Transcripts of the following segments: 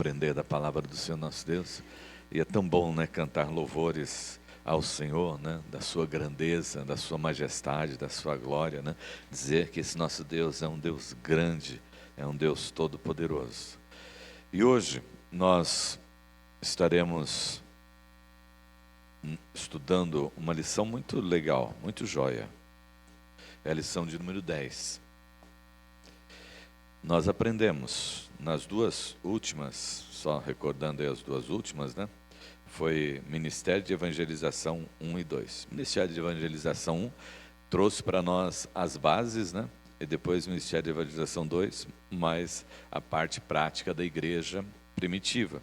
Aprender da palavra do Senhor nosso Deus. E é tão bom, né, cantar louvores ao Senhor, né, da sua grandeza, da sua majestade, da sua glória, né, dizer que esse nosso Deus é um Deus grande, é um Deus todo-poderoso. E hoje nós estaremos estudando uma lição muito legal, muito joia. É a lição de número 10. Nós aprendemos nas duas últimas, só recordando aí as duas últimas, né? Foi Ministério de Evangelização 1 e 2. Ministério de Evangelização 1 trouxe para nós as bases, né? E depois o Ministério de Evangelização 2, mais a parte prática da igreja primitiva.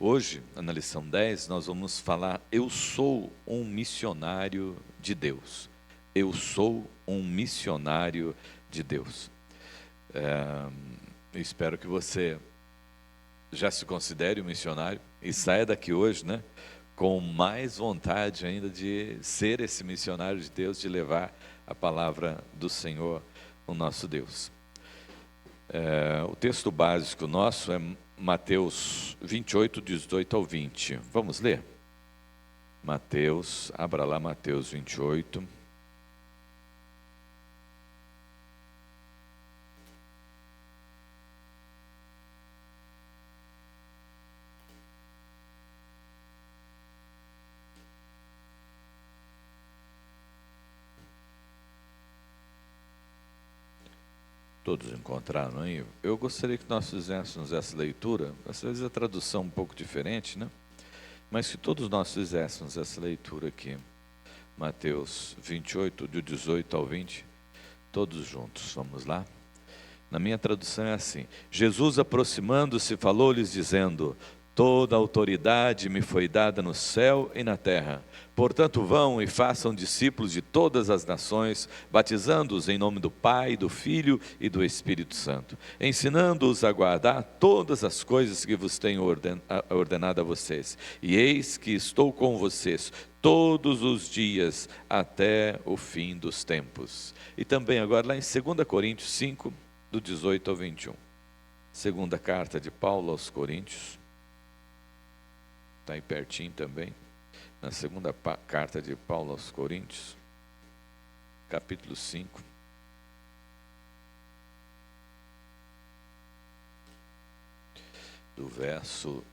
Hoje, na lição 10, nós vamos falar: eu sou um missionário de Deus. Eu sou um missionário de Deus. Espero que você já se considere um missionário e saia daqui hoje, né, com mais vontade ainda de ser esse missionário de Deus, de levar a palavra do Senhor, o nosso Deus. O texto básico nosso é Mateus 28, 18 ao 20. Vamos ler? Mateus, abra lá Mateus 28. Todos encontraram aí? Eu gostaria que nós fizéssemos essa leitura, às vezes a tradução um pouco diferente, né? Mas que todos nós fizéssemos essa leitura aqui. Mateus 28, de 18 ao 20, todos juntos, vamos lá? Na minha tradução é assim: Jesus, aproximando-se, falou-lhes dizendo: toda autoridade me foi dada no céu e na terra. Portanto, vão e façam discípulos de todas as nações, batizando-os em nome do Pai, do Filho e do Espírito Santo, ensinando-os a guardar todas as coisas que vos tenho ordenado a vocês. E eis que estou com vocês todos os dias até o fim dos tempos. E também agora lá em 2 Coríntios 5, do 18 ao 21. Segunda carta de Paulo aos Coríntios. Está aí pertinho também. Na segunda carta de Paulo aos Coríntios, capítulo 5. Do verso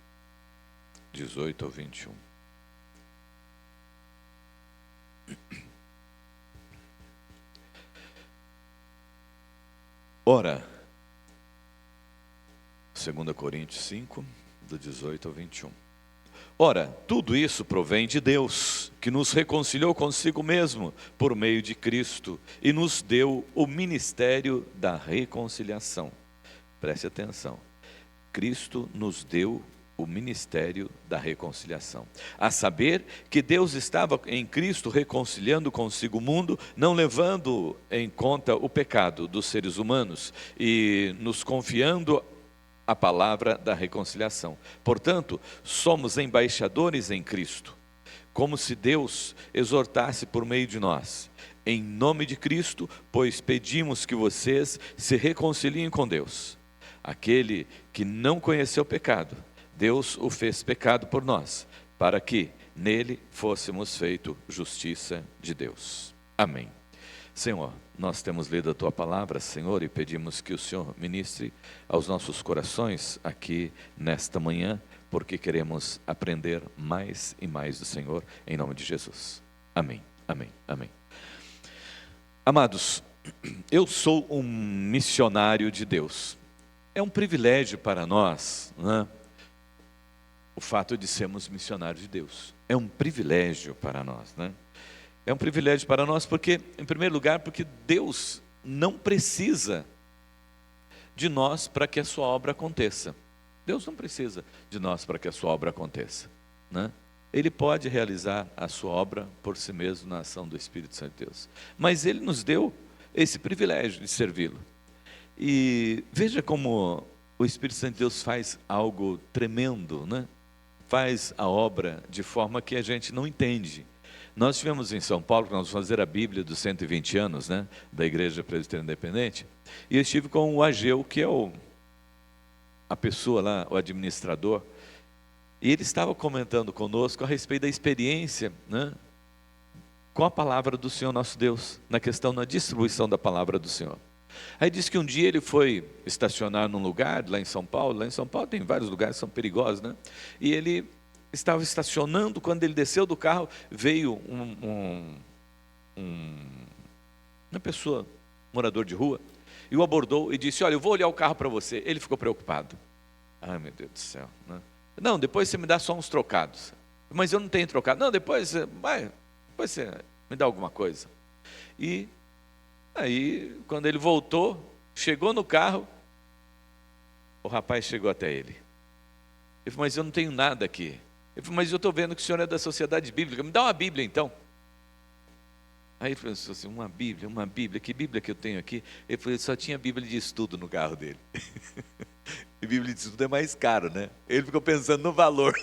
18 ao 21. Ora, 2 Coríntios 5, do 18 ao 21. Ora, tudo isso provém de Deus, que nos reconciliou consigo mesmo por meio de Cristo e nos deu o ministério da reconciliação. Preste atenção. Cristo nos deu o ministério da reconciliação. A saber que Deus estava em Cristo reconciliando consigo o mundo, não levando em conta o pecado dos seres humanos e nos confiando a palavra da reconciliação. Portanto, somos embaixadores em Cristo, como se Deus exortasse por meio de nós. Em nome de Cristo, pois pedimos que vocês se reconciliem com Deus. Aquele que não conheceu pecado, Deus o fez pecado por nós, para que nele fôssemos feito justiça de Deus. Amém. Senhor, nós temos lido a Tua palavra, Senhor, e pedimos que o Senhor ministre aos nossos corações aqui nesta manhã, porque queremos aprender mais e mais do Senhor, em nome de Jesus. Amém, amém, amém. Amados, eu sou um missionário de Deus. É um privilégio para nós, né, o fato de sermos missionários de Deus. É um privilégio para nós, né? É um privilégio para nós porque, em primeiro lugar, porque Deus não precisa de nós para que a sua obra aconteça. Deus não precisa de nós para que a sua obra aconteça, né? Ele pode realizar a sua obra por si mesmo na ação do Espírito Santo de Deus. Mas Ele nos deu esse privilégio de servi-lo. E veja como o Espírito Santo de Deus faz algo tremendo, né? Faz a obra de forma que a gente não entende. Nós estivemos em São Paulo, nós vamos fazer a Bíblia dos 120 anos, né, da Igreja Presbiteriana Independente, e eu estive com o Ageu, que é a pessoa lá, o administrador, e ele estava comentando conosco a respeito da experiência, né, com a palavra do Senhor nosso Deus, na questão da distribuição da palavra do Senhor. Aí disse que um dia ele foi estacionar num lugar, lá em São Paulo tem vários lugares que são perigosos, né? E ele estava estacionando, quando ele desceu do carro, veio uma pessoa, morador de rua, e o abordou e disse: olha, eu vou olhar o carro para você. Ele ficou preocupado. Ai, meu Deus do céu, né? Não, depois você me dá só uns trocados. Mas eu não tenho trocado. Não, depois você me dá alguma coisa. E aí, quando ele voltou, chegou no carro, o rapaz chegou até ele. Ele falou: mas eu não tenho nada aqui. Ele falou: mas eu estou vendo que o senhor é da sociedade bíblica, me dá uma Bíblia então. Aí ele falou assim: uma Bíblia, que Bíblia que eu tenho aqui? Ele falou: só tinha Bíblia de estudo no carro dele. E Bíblia de estudo é mais caro, né? Ele ficou pensando no valor.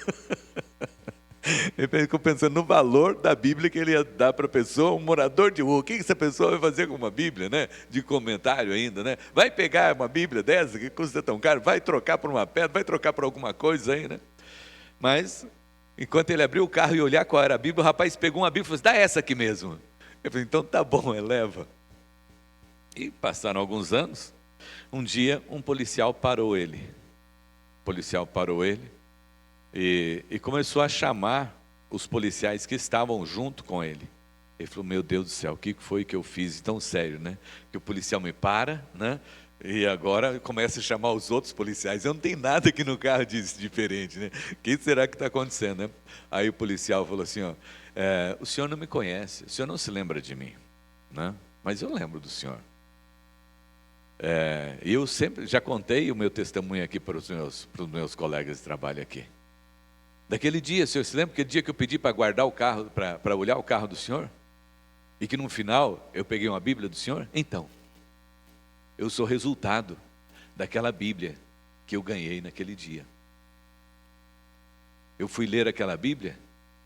Ele ficou pensando no valor da Bíblia que ele ia dar para a pessoa, um morador de rua. O que essa pessoa vai fazer com uma Bíblia, né? De comentário ainda, né? Vai pegar uma Bíblia dessa, que custa tão caro, vai trocar por uma pedra, vai trocar por alguma coisa aí, né? Mas, enquanto ele abriu o carro e olhar qual era a Bíblia, o rapaz pegou uma Bíblia e falou assim: dá essa aqui mesmo. Eu falei: então tá bom, leva. E passaram alguns anos, um dia um policial parou ele. E começou a chamar os policiais que estavam junto com ele. Ele falou: meu Deus do céu, o que foi que eu fiz tão sério, né? Que o policial me para, né? E agora começa a chamar os outros policiais. Eu não tenho nada aqui no carro diferente, né? O que será que está acontecendo, né? Aí o policial falou assim: ó, o senhor não me conhece, o senhor não se lembra de mim, né? Mas eu lembro do senhor. Eu sempre já contei o meu testemunho aqui para os meus colegas de trabalho aqui. Daquele dia, o senhor se lembra? Aquele dia que eu pedi para guardar o carro, para olhar o carro do senhor? E que no final eu peguei uma Bíblia do senhor? Então, eu sou resultado daquela Bíblia que eu ganhei naquele dia. Eu fui ler aquela Bíblia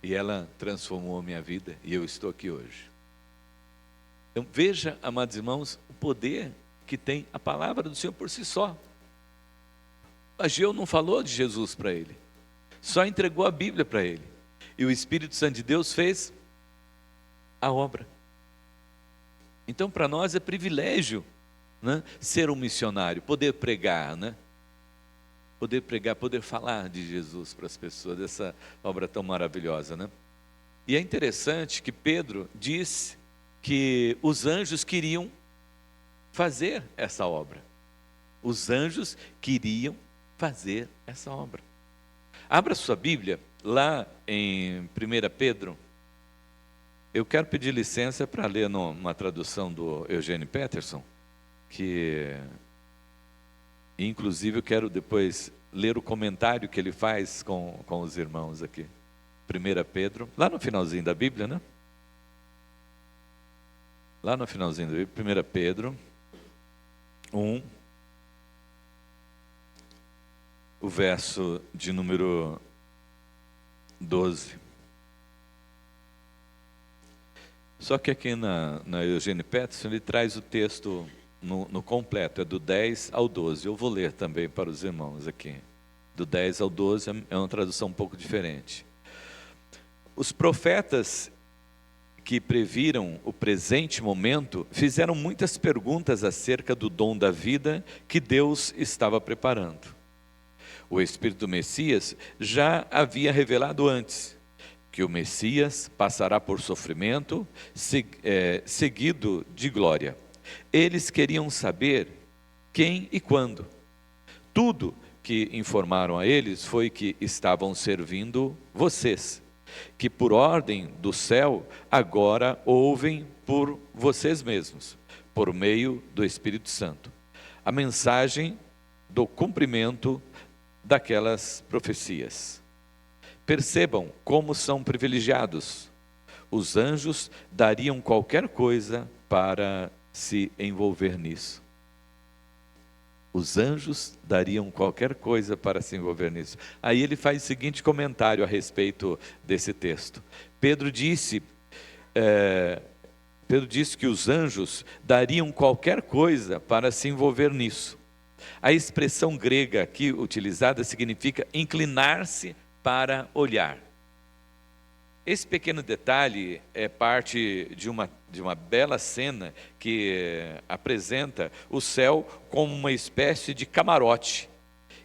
e ela transformou a minha vida e eu estou aqui hoje. Então veja, amados irmãos, o poder que tem a palavra do Senhor por si só. Ageu não falou de Jesus para ele, só entregou a Bíblia para ele. E o Espírito Santo de Deus fez a obra. Então para nós é privilégio, né, ser um missionário, poder pregar, né? Poder pregar, poder falar de Jesus para as pessoas, dessa obra tão maravilhosa, né? E é interessante que Pedro disse que os anjos queriam fazer essa obra. Os anjos queriam fazer essa obra. Abra sua Bíblia lá em 1 Pedro. Eu quero pedir licença para ler numa tradução do Eugênio Peterson, que inclusive eu quero depois ler o comentário que ele faz com os irmãos aqui. 1 Pedro, lá no finalzinho da Bíblia, né? Lá no finalzinho da Bíblia, 1 Pedro 1, o verso de número 12. Só que aqui na Eugênio Peterson ele traz o texto no completo, é do 10 ao 12. Eu vou ler também para os irmãos aqui. Do 10 ao 12 é uma tradução um pouco diferente. Os profetas que previram o presente momento fizeram muitas perguntas acerca do dom da vida que Deus estava preparando. O Espírito do Messias já havia revelado antes que o Messias passará por sofrimento, seguido de glória. Eles queriam saber quem e quando. Tudo que informaram a eles foi que estavam servindo vocês, que por ordem do céu agora ouvem por vocês mesmos, por meio do Espírito Santo, a mensagem do cumprimento daquelas profecias. Percebam como são privilegiados. Os anjos dariam qualquer coisa para se envolver nisso. Os anjos dariam qualquer coisa para se envolver nisso. Aí ele faz o seguinte comentário a respeito desse texto. Pedro disse que os anjos dariam qualquer coisa para se envolver nisso. A expressão grega aqui utilizada significa inclinar-se para olhar. Esse pequeno detalhe é parte de uma bela cena que apresenta o céu como uma espécie de camarote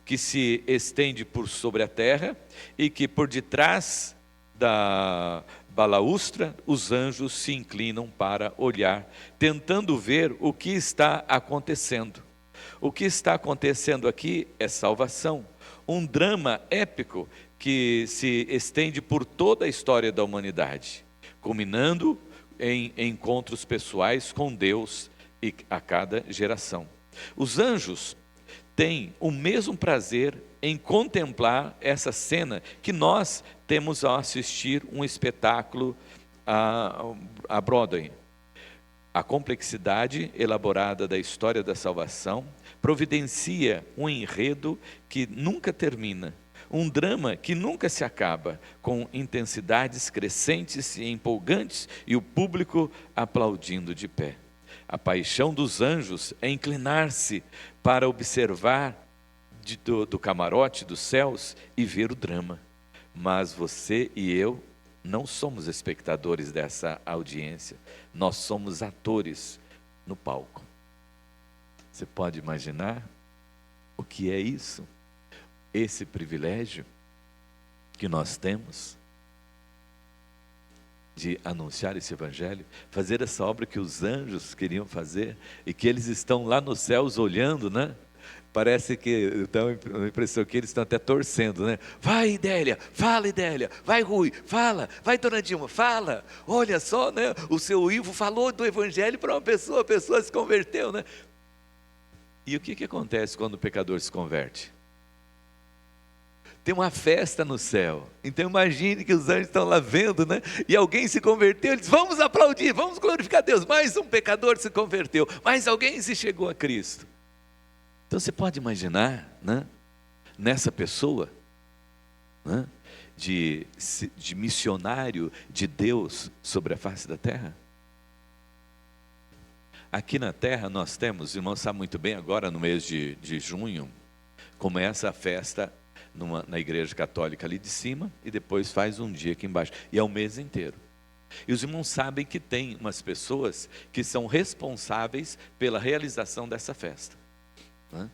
que se estende por sobre a terra e que por detrás da balaústra os anjos se inclinam para olhar, tentando ver o que está acontecendo. O que está acontecendo aqui é salvação, um drama épico que se estende por toda a história da humanidade, culminando em encontros pessoais com Deus e a cada geração. Os anjos têm o mesmo prazer em contemplar essa cena que nós temos ao assistir um espetáculo a Broadway. A complexidade elaborada da história da salvação providencia um enredo que nunca termina, um drama que nunca se acaba, com intensidades crescentes e empolgantes e o público aplaudindo de pé. A paixão dos anjos é inclinar-se para observar do camarote dos céus e ver o drama. Mas você e eu não somos espectadores dessa audiência, nós somos atores no palco. Você pode imaginar o que é isso? Esse privilégio que nós temos de anunciar esse evangelho, fazer essa obra que os anjos queriam fazer e que eles estão lá nos céus olhando, né? Parece que dá a impressão que eles estão até torcendo, né? Vai, Idélia, fala, Idélia, vai, Rui, fala, vai, Dona Dilma, fala. Olha só, né? O seu Ivo falou do evangelho para uma pessoa, a pessoa se converteu, né? E o que acontece quando o pecador se converte? Tem uma festa no céu. Então imagine que os anjos estão lá vendo, né? E alguém se converteu, eles vamos aplaudir, vamos glorificar Deus. Mais um pecador se converteu, mais alguém se chegou a Cristo. Então você pode imaginar, né, nessa pessoa, né, de missionário de Deus sobre a face da terra? Aqui na terra nós temos, irmãos sabem muito bem, agora no mês de junho, começa a festa na igreja católica ali de cima e depois faz um dia aqui embaixo, e é o mês inteiro. E os irmãos sabem que tem umas pessoas que são responsáveis pela realização dessa festa, né?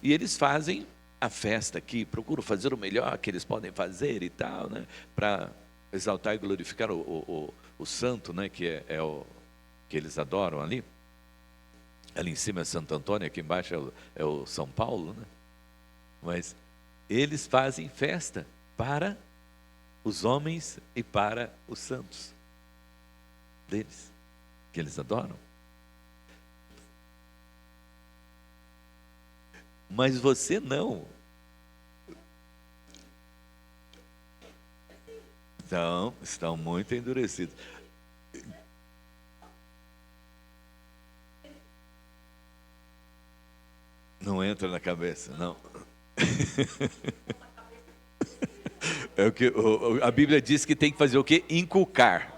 E eles fazem a festa aqui, procuram fazer o melhor que eles podem fazer e tal, né? Para exaltar e glorificar o santo, né? Que é o que eles adoram ali. Ali em cima é Santo Antônio, aqui embaixo é o São Paulo, né? Mas eles fazem festa para os homens e para os santos deles, que eles adoram. Mas você não. Estão muito endurecidos. Não entra na cabeça, não. É o que a Bíblia diz que tem que fazer o quê? Inculcar.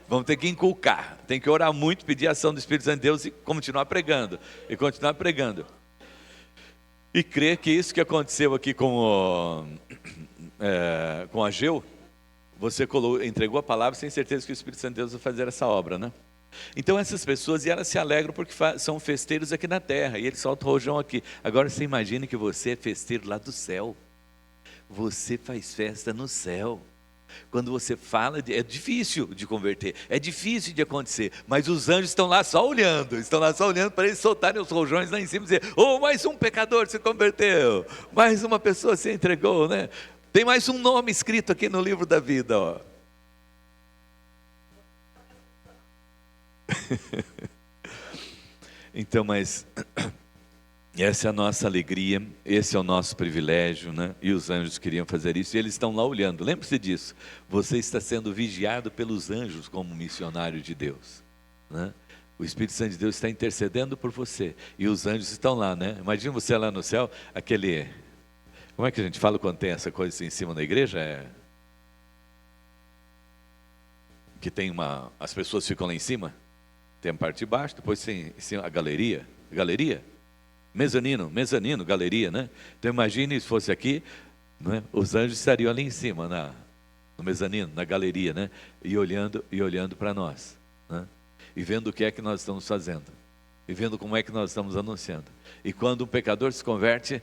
Vamos ter que inculcar. Tem que orar muito, pedir a ação do Espírito Santo de Deus e continuar pregando. E continuar pregando. E crer que isso que aconteceu aqui com Ageu, você entregou a palavra sem certeza que o Espírito Santo de Deus vai fazer essa obra, né? Então essas pessoas, e elas se alegram porque são festeiros aqui na terra, e eles soltam o rojão aqui. Agora você imagine que você é festeiro lá do céu. Você faz festa no céu. Quando você fala, é difícil de converter, é difícil de acontecer, mas os anjos estão lá só olhando, para eles soltarem os rojões lá em cima e dizer: oh, mais um pecador se converteu, mais uma pessoa se entregou, né? Tem mais um nome escrito aqui no livro da vida, ó. Então, mas essa é a nossa alegria, esse é o nosso privilégio, né? E os anjos queriam fazer isso, e eles estão lá olhando. Lembre-se disso, você está sendo vigiado pelos anjos como missionário de Deus, né? O Espírito Santo de Deus está intercedendo por você, e os anjos estão lá, né? Imagina você lá no céu, como é que a gente fala quando tem essa coisa assim em cima da igreja? Que tem as pessoas ficam lá em cima, tem a parte de baixo, depois tem em cima a galeria, Mezanino, galeria, né? Então imagine se fosse aqui, né? Os anjos estariam ali em cima, no mezanino, na galeria, né? E olhando para nós, né? E vendo o que é que nós estamos fazendo, e vendo como é que nós estamos anunciando. E quando um pecador se converte,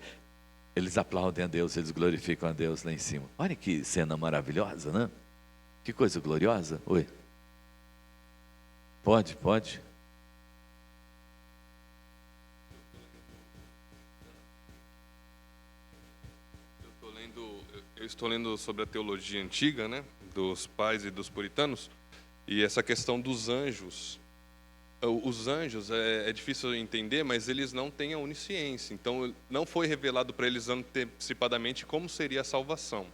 eles aplaudem a Deus, eles glorificam a Deus lá em cima. Olha que cena maravilhosa, né? Que coisa gloriosa. Oi. Pode. Eu estou lendo sobre a teologia antiga, né, dos pais e dos puritanos, e essa questão dos anjos. Os anjos é difícil entender, mas eles não têm a onisciência. Então, não foi revelado para eles antecipadamente como seria a salvação.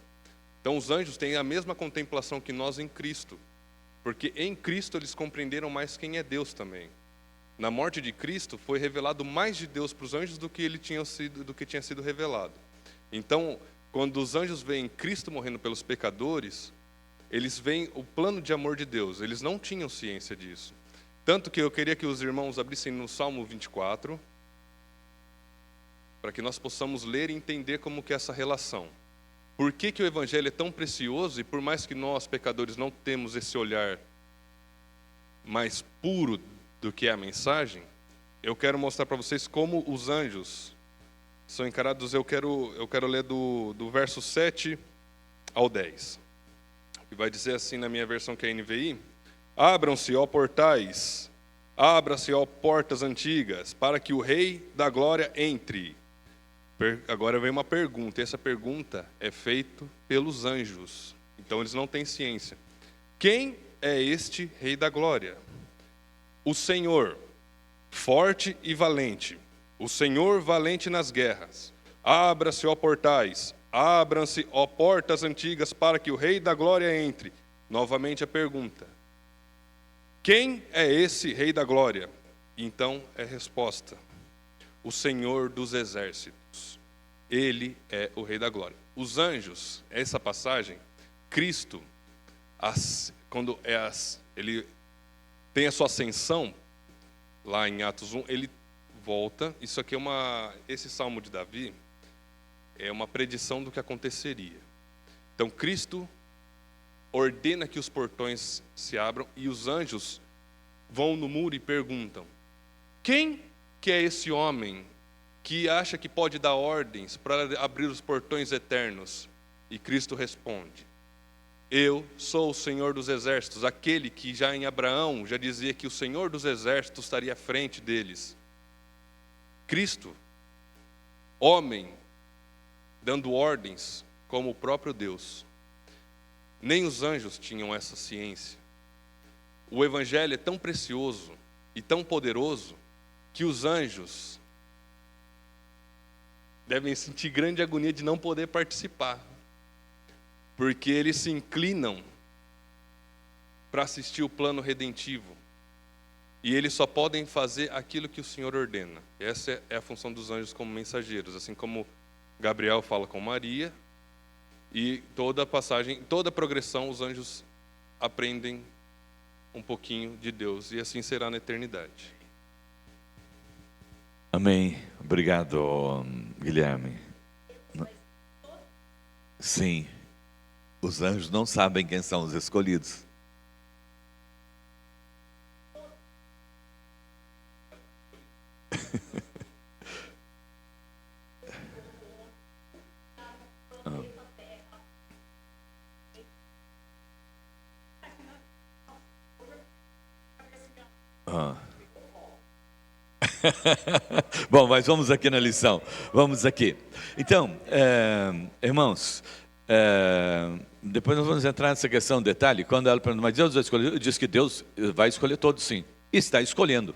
Então, os anjos têm a mesma contemplação que nós em Cristo, porque em Cristo eles compreenderam mais quem é Deus também. Na morte de Cristo foi revelado mais de Deus para os anjos do que tinha sido revelado. Então, quando os anjos veem Cristo morrendo pelos pecadores, eles veem o plano de amor de Deus. Eles não tinham ciência disso. Tanto que eu queria que os irmãos abrissem no Salmo 24, para que nós possamos ler e entender como que é essa relação. Por que o Evangelho é tão precioso, e por mais que nós, pecadores, não temos esse olhar mais puro do que é a mensagem, eu quero mostrar para vocês como os anjos são encarados. Eu quero ler do verso 7 ao 10. E vai dizer assim na minha versão, que é a NVI: Abram-se, ó portais, abra-se, ó portas antigas, para que o Rei da Glória entre. Agora vem uma pergunta, e essa pergunta é feita pelos anjos. Então eles não têm ciência. Quem é este Rei da Glória? O Senhor, forte e valente. O Senhor valente nas guerras. Abra-se, ó portais, abram-se, ó portas antigas, para que o Rei da Glória entre. Novamente a pergunta: quem é esse Rei da Glória? Então é resposta: o Senhor dos Exércitos. Ele é o Rei da Glória. Os anjos, essa passagem, Cristo, quando ele tem a sua ascensão, lá em Atos 1, ele volta. Isso aqui esse Salmo de Davi é uma predição do que aconteceria. Então Cristo ordena que os portões se abram, e os anjos vão no muro e perguntam: quem que é esse homem que acha que pode dar ordens para abrir os portões eternos? E Cristo responde: eu sou o Senhor dos Exércitos, aquele que já em Abraão já dizia que o Senhor dos Exércitos estaria à frente deles. Cristo, homem, dando ordens como o próprio Deus. Nem os anjos tinham essa ciência. O Evangelho é tão precioso e tão poderoso que os anjos devem sentir grande agonia de não poder participar, porque eles se inclinam para assistir o plano redentivo, e eles só podem fazer aquilo que o Senhor ordena. Essa é a função dos anjos como mensageiros, assim como Gabriel fala com Maria, e toda a passagem, toda a progressão, os anjos aprendem um pouquinho de Deus, e assim será na eternidade. Amém. Obrigado, Guilherme. Sim, os anjos não sabem quem são os escolhidos. Bom, mas vamos aqui na lição. Vamos aqui. Então, irmãos, depois nós vamos entrar nessa questão, detalhe. Quando ela pergunta, mas Deus vai escolher? Diz que Deus vai escolher todos, sim. E está escolhendo.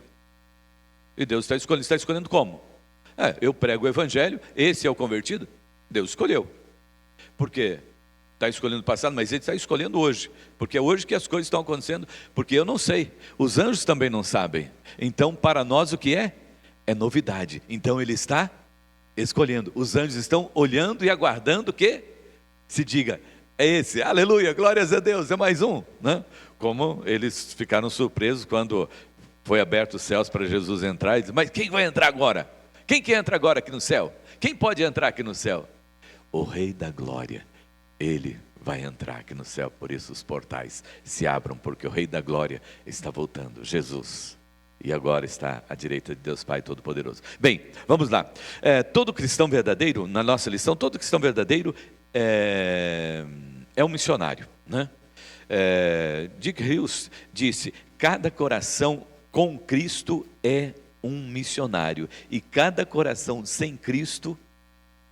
E Deus está escolhendo. Está escolhendo como? Eu prego o Evangelho, esse é o convertido. Deus escolheu. Por quê? Está escolhendo no passado, mas Ele está escolhendo hoje. Porque é hoje que as coisas estão acontecendo. Porque eu não sei. Os anjos também não sabem. Então, para nós, o que é? É novidade. Então, Ele está escolhendo. Os anjos estão olhando e aguardando que se diga: é esse, aleluia, glórias a Deus, é mais um, né? Como eles ficaram surpresos quando foi aberto os céus para Jesus entrar, e disse: mas quem vai entrar agora? Quem que entra agora aqui no céu? Quem pode entrar aqui no céu? O Rei da Glória, Ele vai entrar aqui no céu. Por isso os portais se abram, porque o Rei da Glória está voltando, Jesus. E agora está à direita de Deus Pai Todo-Poderoso. Bem, vamos lá. Todo cristão verdadeiro, na nossa lição, todo cristão verdadeiro é um missionário, né? Dick Hughes disse: cada coração com Cristo é um missionário, e cada coração sem Cristo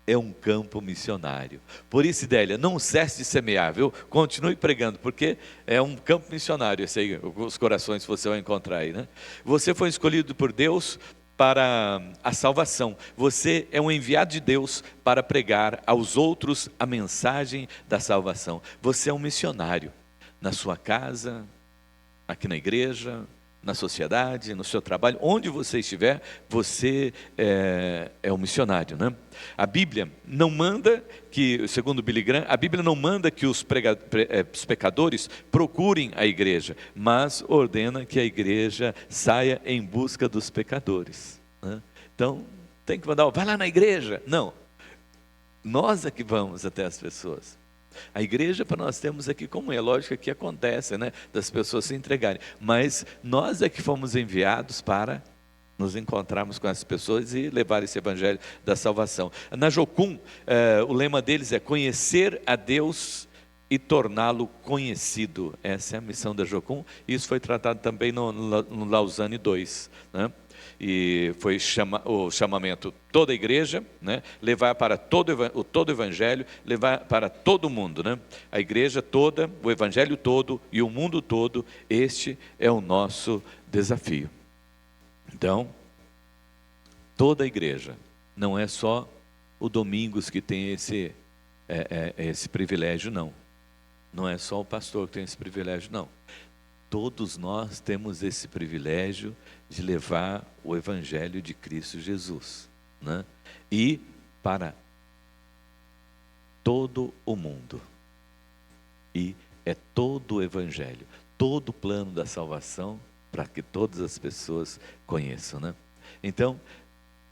é um campo missionário. Por isso, Idélia, não cesse de semear, viu? Continue pregando, porque é um campo missionário esse aí, os corações que você vai encontrar aí, né? Você foi escolhido por Deus para a salvação. Você é um enviado de Deus para pregar aos outros a mensagem da salvação. Você é um missionário na sua casa, aqui na igreja, na sociedade, no seu trabalho, onde você estiver, você é um missionário, né? A Bíblia não manda que, segundo Billy Graham, a Bíblia não manda que os pecadores procurem a igreja, mas ordena que a igreja saia em busca dos pecadores, né? Então, tem que mandar, vai lá na igreja. Não, nós é que vamos até as pessoas. A igreja para nós temos aqui como é lógico que acontece, né? Das pessoas se entregarem, mas nós é que fomos enviados para nos encontrarmos com essas pessoas e levar esse evangelho da salvação. Na Jocum, o lema deles é conhecer a Deus e torná-lo conhecido. Essa é a missão da Jocum, e isso foi tratado também no Lausanne 2, né? E foi o chamamento toda a igreja, né? Levar para todo o evangelho, levar para todo mundo, né? A igreja toda, o evangelho todo e o mundo todo, este é o nosso desafio. Então, toda a igreja, não é só o Domingos que tem esse privilégio, não. Não é só o pastor que tem esse privilégio, não. Todos nós temos esse privilégio de levar o evangelho de Cristo Jesus, né? E para todo o mundo. E é todo o evangelho, todo o plano da salvação para que todas as pessoas conheçam, né? Então,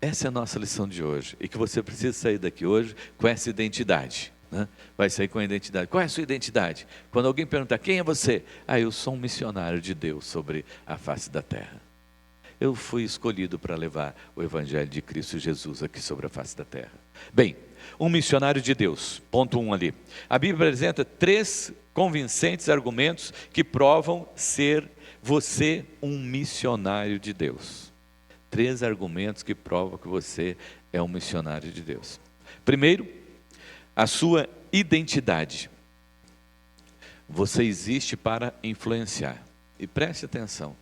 essa é a nossa lição de hoje, e que você precisa sair daqui hoje com essa identidade, né? Vai sair com a identidade. Qual é a sua identidade? Quando alguém perguntar, quem é você? Eu sou um missionário de Deus sobre a face da terra. Eu fui escolhido para levar o evangelho de Cristo Jesus aqui sobre a face da terra. Bem, um missionário de Deus, ponto 1 ali. A Bíblia apresenta 3 convincentes argumentos que provam ser você um missionário de Deus. 3 argumentos que provam que você é um missionário de Deus. Primeiro, a sua identidade. Você existe para influenciar. E preste atenção,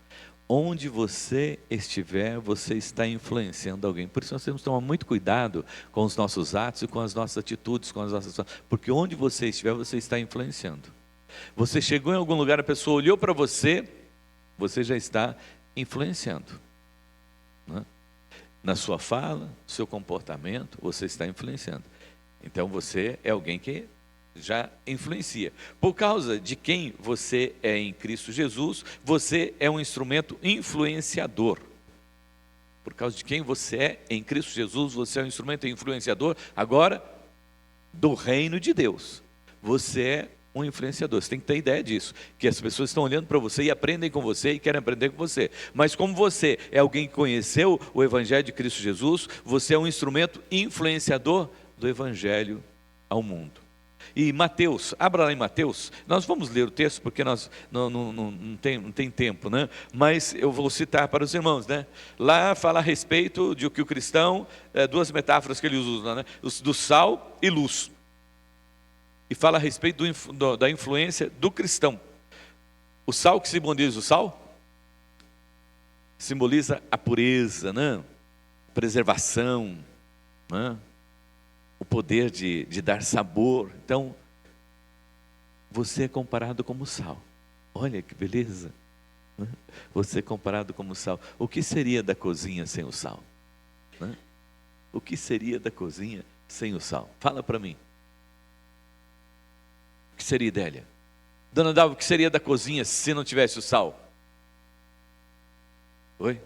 onde você estiver, você está influenciando alguém. Por isso nós temos que tomar muito cuidado com os nossos atos e com as nossas atitudes, porque onde você estiver, você está influenciando. Você chegou em algum lugar, a pessoa olhou para você, você já está influenciando, né? Na sua fala, no seu comportamento, você está influenciando. Então você é alguém que já influencia. Por causa de quem você é em Cristo Jesus, você é um instrumento influenciador. Por causa de quem você é em Cristo Jesus, você é um instrumento influenciador, agora, do reino de Deus. Você é um influenciador. Você tem que ter ideia disso, que as pessoas estão olhando para você e aprendem com você e querem aprender com você. Mas como você é alguém que conheceu o evangelho de Cristo Jesus, você é um instrumento influenciador do evangelho ao mundo. E Mateus, abra lá em Mateus, nós vamos ler o texto porque nós não tem tempo, né? Mas eu vou citar para os irmãos, né? Lá fala a respeito de que o cristão, 2 metáforas que ele usa, né? Do sal e luz. E fala a respeito da influência do cristão. O sal, que simboliza o sal? Simboliza a pureza, né? Preservação, né? O poder de dar sabor. Então, você é comparado como sal. Olha que beleza, né? Você é comparado como sal. O que seria da cozinha sem o sal, né? O que seria da cozinha sem o sal? Fala para mim. O que seria, Idélia? Dona Dalva, o que seria da cozinha se não tivesse o sal? Oi?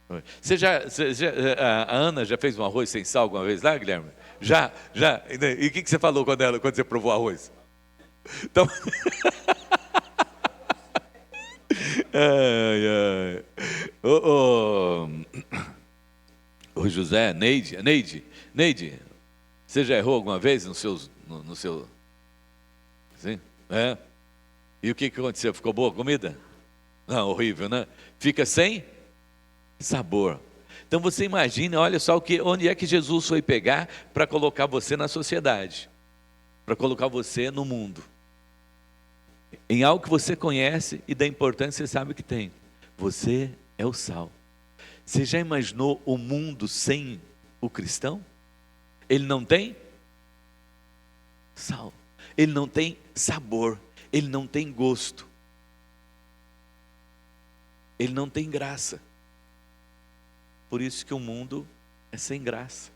A Ana já fez um arroz sem sal alguma vez lá, Guilherme? Já. E o que você falou quando você provou o arroz? Então... ai. Ô José, Neide, você já errou alguma vez no seu... Sim? É? E o que aconteceu? Ficou boa a comida? Não, horrível, né? Fica sem sabor. Então você imagina, olha só onde é que Jesus foi pegar para colocar você na sociedade, para colocar você no mundo, em algo que você conhece e da importância você sabe que tem. Você é o sal. Você já imaginou o mundo sem o cristão? Ele não tem sal, ele não tem sabor, ele não tem gosto, ele não tem graça. Por isso que o mundo é sem graça.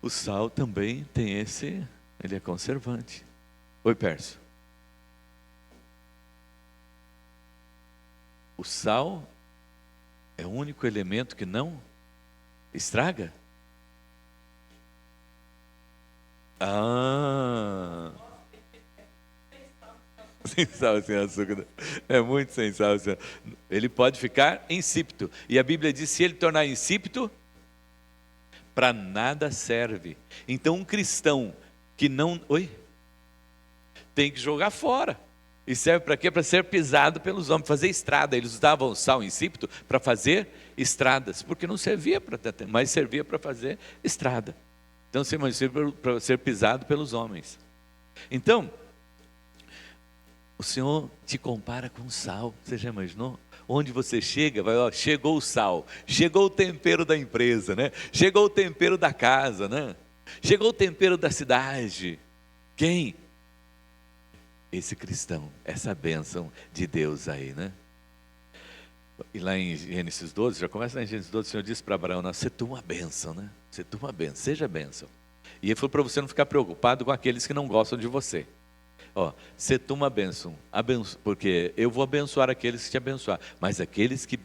O sal também tem ele é conservante. Oi, Pércio. O sal é o único elemento que não estraga? Sem sal, sem açúcar. É muito sem sal. Ele pode ficar insípido. E a Bíblia diz: se ele tornar insípido, para nada serve. Então um cristão que não... tem que jogar fora. E serve para quê? Para ser pisado pelos homens, fazer estrada. Eles usavam o sal insípido para fazer estradas, porque não servia mas servia para fazer estrada. Então servia para ser pisado pelos homens. Então, o Senhor te compara com sal. Você já imaginou? Onde você chega, chegou o sal, chegou o tempero da empresa, né? Chegou o tempero da casa, né? Chegou o tempero da cidade. Quem? Esse cristão, essa bênção de Deus aí, né? E lá em Gênesis 12, já começa lá em Gênesis 12, o Senhor disse para Abraão: você tu uma bênção, né? Você tu uma bênção, seja bênção. E ele falou para você não ficar preocupado com aqueles que não gostam de você. Você tu uma bênção, porque eu vou abençoar aqueles que te abençoar, mas aqueles que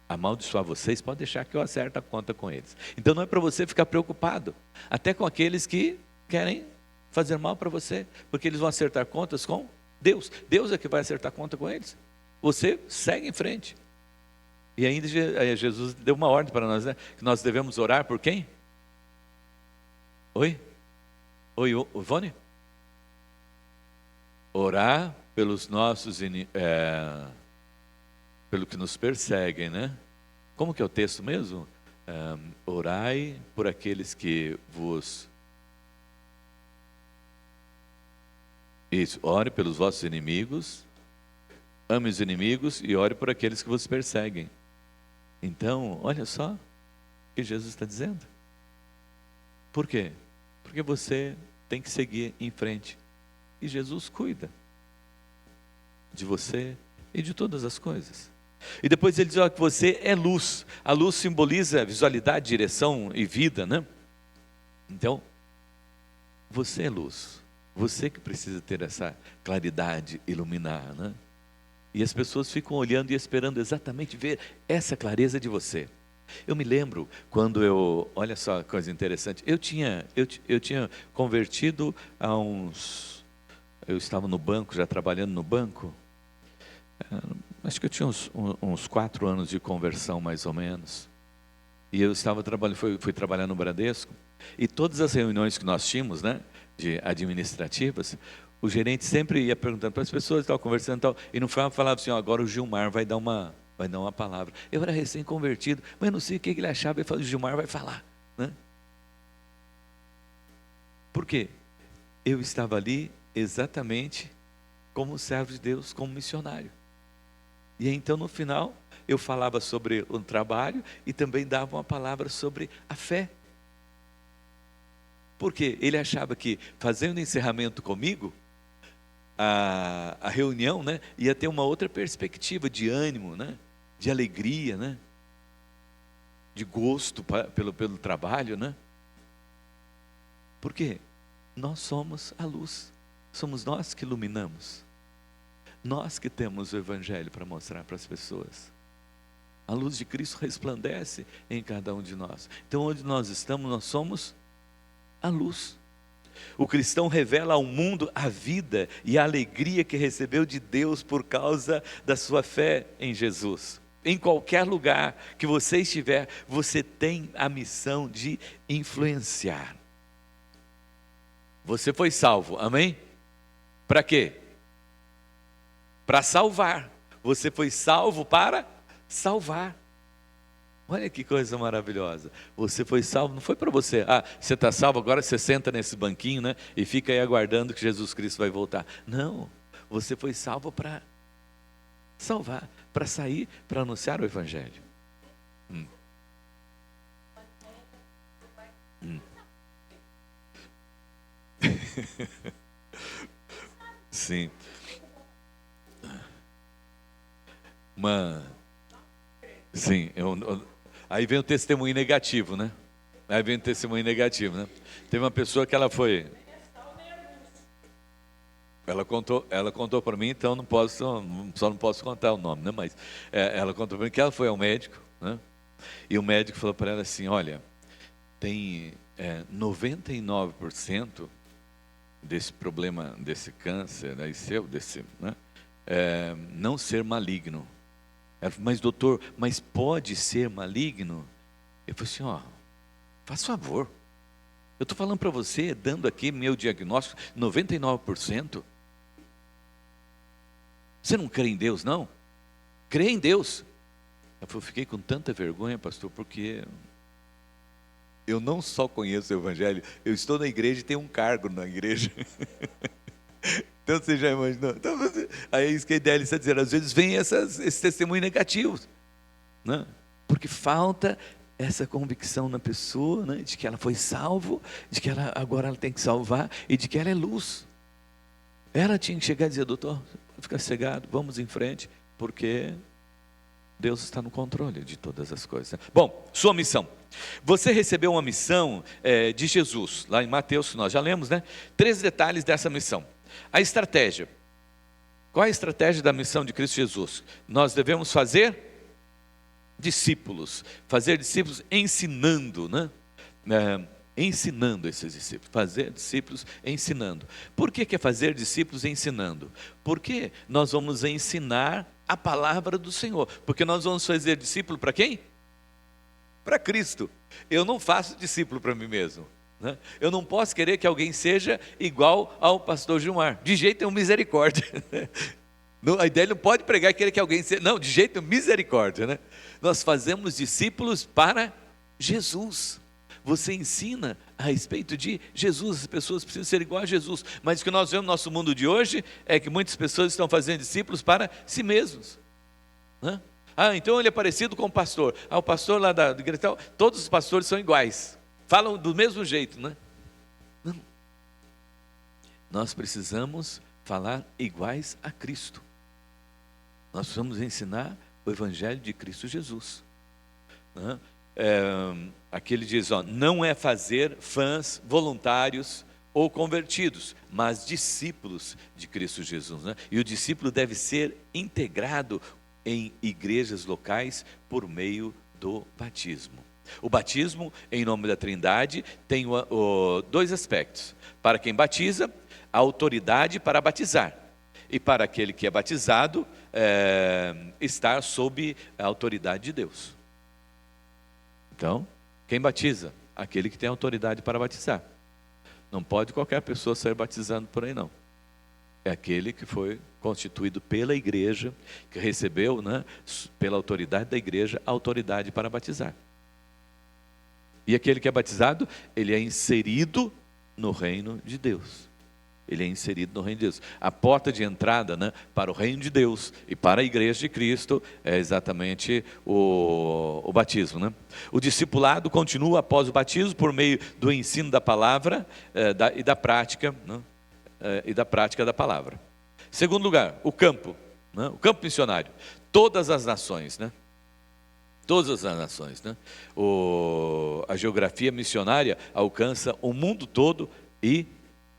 amaldiçoar vocês, pode deixar que eu acerte a conta com eles. Então não é para você ficar preocupado, até com aqueles que querem fazer mal para você, porque eles vão acertar contas com Deus. Deus é que vai acertar conta com eles. Você segue em frente. E ainda Jesus deu uma ordem para nós, né? Que nós devemos orar por quem? Oi, Ivone? Orar pelos nossos, pelo que nos perseguem, né? Como que é o texto mesmo? Orai por aqueles que vos... Isso, ore pelos vossos inimigos, ame os inimigos e ore por aqueles que vos perseguem. Então, olha só o que Jesus está dizendo. Por quê? Porque você tem que seguir em frente. E Jesus cuida de você e de todas as coisas. E depois ele diz que você é luz. A luz simboliza visualidade, direção e vida, né? Então, você é luz. Você que precisa ter essa claridade, iluminar, né? E as pessoas ficam olhando e esperando exatamente ver essa clareza de você. Eu me lembro quando olha só que coisa interessante, eu tinha convertido há uns... Eu estava no banco, já trabalhando no banco, acho que eu tinha uns 4 anos de conversão, mais ou menos. E eu estava trabalhando, fui trabalhar no Bradesco, e todas as reuniões que nós tínhamos, né, de administrativas, o gerente sempre ia perguntando para as pessoas, conversando e tal, e no final falava assim: agora o Gilmar vai dar uma palavra. Eu era recém-convertido, mas não sei o que ele achava, ele falou: o Gilmar vai falar, né? Por quê? Eu estava ali exatamente como servo de Deus, como missionário. E então no final eu falava sobre o trabalho e também dava uma palavra sobre a fé. Porque ele achava que fazendo o encerramento comigo, a reunião, né, ia ter uma outra perspectiva de ânimo, né, de alegria, né, de gosto pelo trabalho, né? Por quê? Nós somos a luz. Somos nós que iluminamos. Nós que temos o Evangelho para mostrar para as pessoas. A luz de Cristo resplandece em cada um de nós. Então, onde nós estamos, nós somos a luz. O cristão revela ao mundo a vida e a alegria que recebeu de Deus por causa da sua fé em Jesus. Em qualquer lugar que você estiver, você tem a missão de influenciar. Você foi salvo, amém? Para quê? Para salvar. Você foi salvo para salvar. Olha que coisa maravilhosa. Você foi salvo, não foi para você. Você está salvo, agora você senta nesse banquinho, né? E fica aí aguardando que Jesus Cristo vai voltar. Não, você foi salvo para salvar, para sair, para anunciar o Evangelho. Sim. Sim, aí vem o testemunho negativo, né? Teve uma pessoa que ela contou para mim, então só não posso contar o nome, né? Mas ela contou para mim que ela foi ao médico, né? E o médico falou para ela assim: olha, tem 99% desse problema, desse câncer, né, não ser maligno. Ela falou: mas doutor, mas pode ser maligno? Eu falei assim: faz favor, eu estou falando para você, dando aqui meu diagnóstico, 99%. Você não crê em Deus, não? Crê em Deus. Eu fiquei com tanta vergonha, pastor, porque eu não só conheço o Evangelho, eu estou na igreja e tenho um cargo na igreja. Então você já imaginou? Então, aí é isso que a ideia está dizendo, às vezes vem esses testemunhos negativos, né? Porque falta essa convicção na pessoa, né? De que ela foi salvo, de que agora ela tem que salvar e de que ela é luz. Ela tinha que chegar e dizer: doutor, pode ficar cegado, vamos em frente, porque Deus está no controle de todas as coisas. Bom, sua missão. Você recebeu uma missão de Jesus, lá em Mateus, que nós já lemos, né? 3 detalhes dessa missão. A estratégia. Qual é a estratégia da missão de Cristo Jesus? Nós devemos fazer discípulos. Fazer discípulos ensinando, né? Ensinando esses discípulos. Fazer discípulos ensinando. Por que é fazer discípulos ensinando? Porque nós vamos ensinar a palavra do Senhor. Porque nós vamos fazer discípulo para quem? Para Cristo. Eu não faço discípulo para mim mesmo, né? Eu não posso querer que alguém seja igual ao pastor Gilmar. De jeito nenhum, misericórdia. A ideia não pode pregar e querer que alguém seja. Não, de jeito nenhum, misericórdia, né? Nós fazemos discípulos para Jesus. Você ensina a respeito de Jesus. As pessoas precisam ser igual a Jesus. Mas o que nós vemos no nosso mundo de hoje é que muitas pessoas estão fazendo discípulos para si mesmos, né? Então ele é parecido com o pastor. O pastor lá da igreja, todos os pastores são iguais. Falam do mesmo jeito, né? Não. Nós precisamos falar iguais a Cristo. Nós precisamos ensinar o Evangelho de Cristo Jesus, né? Aqui ele diz: não é fazer fãs voluntários ou convertidos, mas discípulos de Cristo Jesus, né? E o discípulo deve ser integrado em igrejas locais por meio do batismo. O batismo em nome da Trindade tem 2 aspectos. Para quem batiza, a autoridade para batizar. E para aquele que é batizado, estar sob a autoridade de Deus. Então, quem batiza? Aquele que tem autoridade para batizar. Não pode qualquer pessoa sair batizando por aí, não. É aquele que foi constituído pela igreja, que recebeu, né, pela autoridade da igreja, a autoridade para batizar. E aquele que é batizado, ele é inserido no reino de Deus. Ele é inserido no reino de Deus. A porta de entrada, né, para o reino de Deus e para a igreja de Cristo é exatamente o batismo, né? O discipulado continua após o batismo por meio do ensino da palavra e da prática, né? E da prática da palavra. Segundo lugar, o campo, né? O campo missionário. Todas as nações, né? Todas as nações, né? A geografia missionária alcança o mundo todo e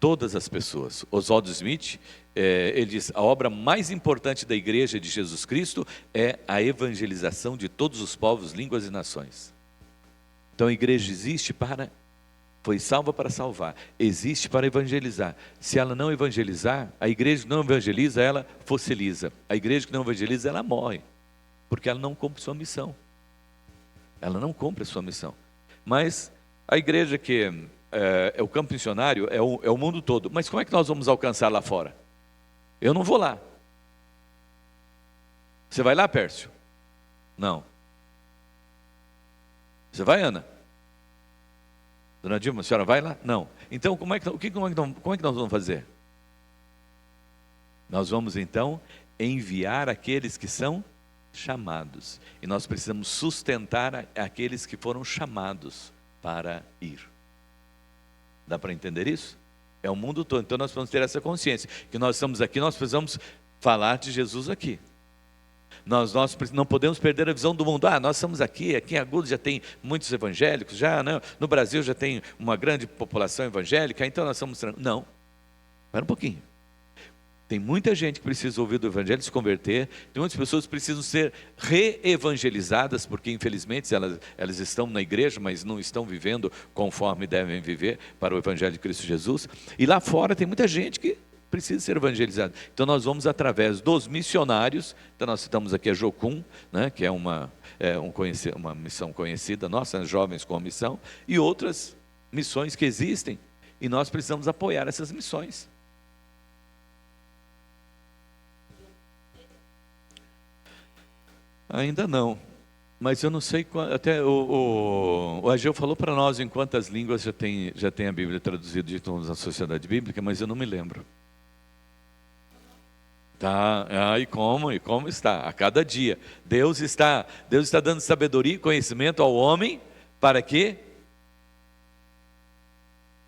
todas as pessoas. Oswaldo Smith, ele diz, a obra mais importante da igreja de Jesus Cristo é a evangelização de todos os povos, línguas e nações. Então a igreja foi salva para salvar, existe para evangelizar. Se ela não evangelizar, a igreja que não evangeliza, ela fossiliza. A igreja que não evangeliza, ela morre, porque ela não cumpre sua missão. Ela não cumpre a sua missão. Mas a igreja que é o campo missionário, é o mundo todo. Mas como é que nós vamos alcançar lá fora? Eu não vou lá. Você vai lá, Pércio? Não. Você vai, Ana? Dona Dilma, a senhora vai lá? Não. Então, como é que nós vamos fazer? Nós vamos, então, enviar aqueles que são chamados. E nós precisamos sustentar aqueles que foram chamados para ir. Dá para entender isso? É o mundo todo. Então, nós precisamos ter essa consciência. Que nós estamos aqui, nós precisamos falar de Jesus aqui. Nós não podemos perder a visão do mundo. Nós estamos aqui em Agudos já tem muitos evangélicos, né? No Brasil já tem uma grande população evangélica, então nós estamos... Não, espera um pouquinho. Tem muita gente que precisa ouvir do evangelho, se converter. Tem muitas pessoas que precisam ser reevangelizadas, porque infelizmente elas estão na igreja, mas não estão vivendo conforme devem viver para o evangelho de Cristo Jesus. E lá fora tem muita gente que precisa ser evangelizado. Então nós vamos através dos missionários. Então nós citamos aqui a Jocum, né, que é uma missão conhecida nossa, jovens com a missão, e outras missões que existem, e nós precisamos apoiar essas missões. Ainda não, mas eu não sei, até o Ageu falou para nós em quantas línguas já tem a Bíblia traduzida de todos na sociedade bíblica, mas eu não me lembro. Tá, e como está? A cada dia. Deus está dando sabedoria e conhecimento ao homem para que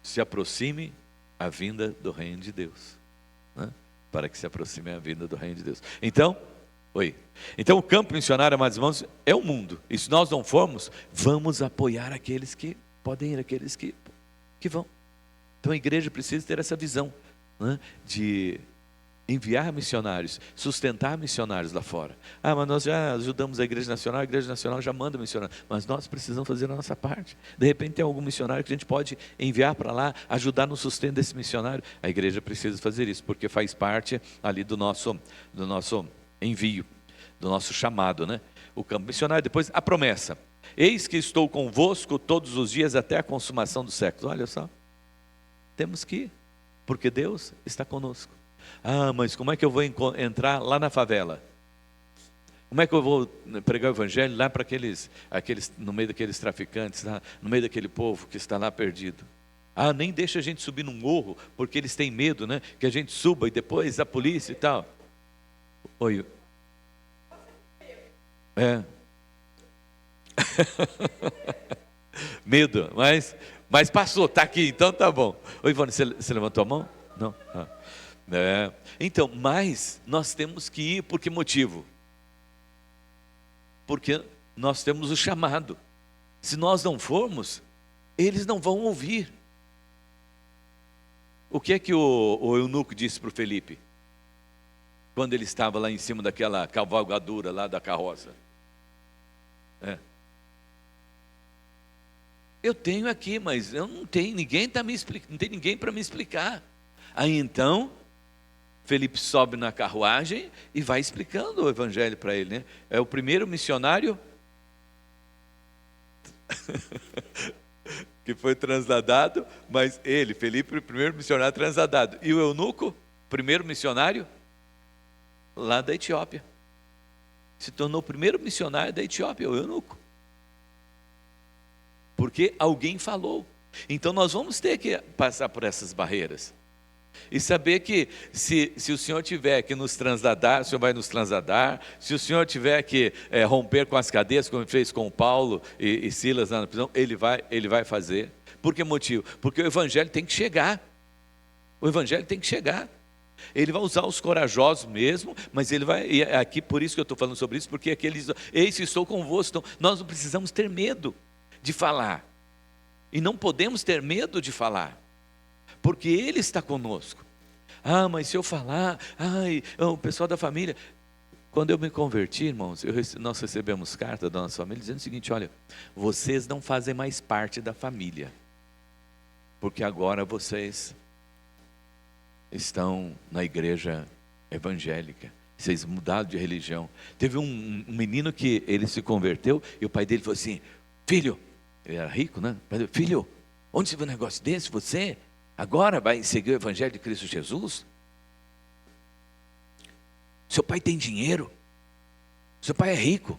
se aproxime a vinda do reino de Deus. Né? Para que se aproxime a vinda do reino de Deus. Então, o campo missionário, amados irmãos, é o mundo. E se nós não formos, vamos apoiar aqueles que podem ir, aqueles que vão. Então a igreja precisa ter essa visão, né, de enviar missionários, sustentar missionários lá fora. Mas nós já ajudamos a igreja nacional já manda missionário, mas nós precisamos fazer a nossa parte. De repente tem algum missionário que a gente pode enviar para lá, ajudar no sustento desse missionário. A igreja precisa fazer isso, porque faz parte ali do nosso envio, do nosso chamado, né? O campo missionário. Depois a promessa: eis que estou convosco todos os dias até a consumação dos séculos. Olha só, temos que ir, porque Deus está conosco. Mas como é que eu vou entrar lá na favela? Como é que eu vou pregar o evangelho lá para aqueles no meio daqueles traficantes, lá, no meio daquele povo que está lá perdido? Nem deixa a gente subir num morro, porque eles têm medo, né? Que a gente suba e depois a polícia e tal. Medo, mas passou, está aqui, então tá bom. Ivone, você levantou a mão? Não? Então, mas nós temos que ir, por que motivo? Porque nós temos o chamado. Se nós não formos, eles não vão ouvir. O que é que o eunuco disse para o Felipe? Quando ele estava lá em cima daquela cavalgadura lá da carroça. Eu tenho aqui, mas eu não tenho ninguém não tem ninguém para me explicar. Aí então Felipe sobe na carruagem e vai explicando o evangelho para ele, né? É o primeiro missionário que foi transladado, mas Felipe, o primeiro missionário transladado. E o eunuco, primeiro missionário lá da Etiópia. Se tornou o primeiro missionário da Etiópia, o eunuco. Porque alguém falou. Então nós vamos ter que passar por essas barreiras. E saber que se o Senhor tiver que nos transladar, o Senhor vai nos transladar. Se o Senhor tiver que romper com as cadeias, como fez com Paulo e Silas lá na prisão, Ele vai fazer. Por que motivo? Porque o Evangelho tem que chegar. O Evangelho tem que chegar. Ele vai usar os corajosos mesmo, mas Ele vai, e aqui por isso que eu estou falando sobre isso, porque aqueles, eis que estou convosco. Então, nós não precisamos ter medo de falar. E não podemos ter medo de falar. porque Ele está conosco. Ah, mas se eu falar, ai, o pessoal da família... Quando eu me converti, irmãos, nós recebemos carta da nossa família dizendo o seguinte: olha, vocês não fazem mais parte da família, porque agora vocês estão na igreja evangélica, vocês mudaram de religião. Teve um menino que ele se converteu e o pai dele falou assim: filho, ele era rico, né? Filho, onde você vê um negócio desse? Você agora vai seguir o evangelho de Cristo Jesus? Seu pai tem dinheiro, seu pai é rico.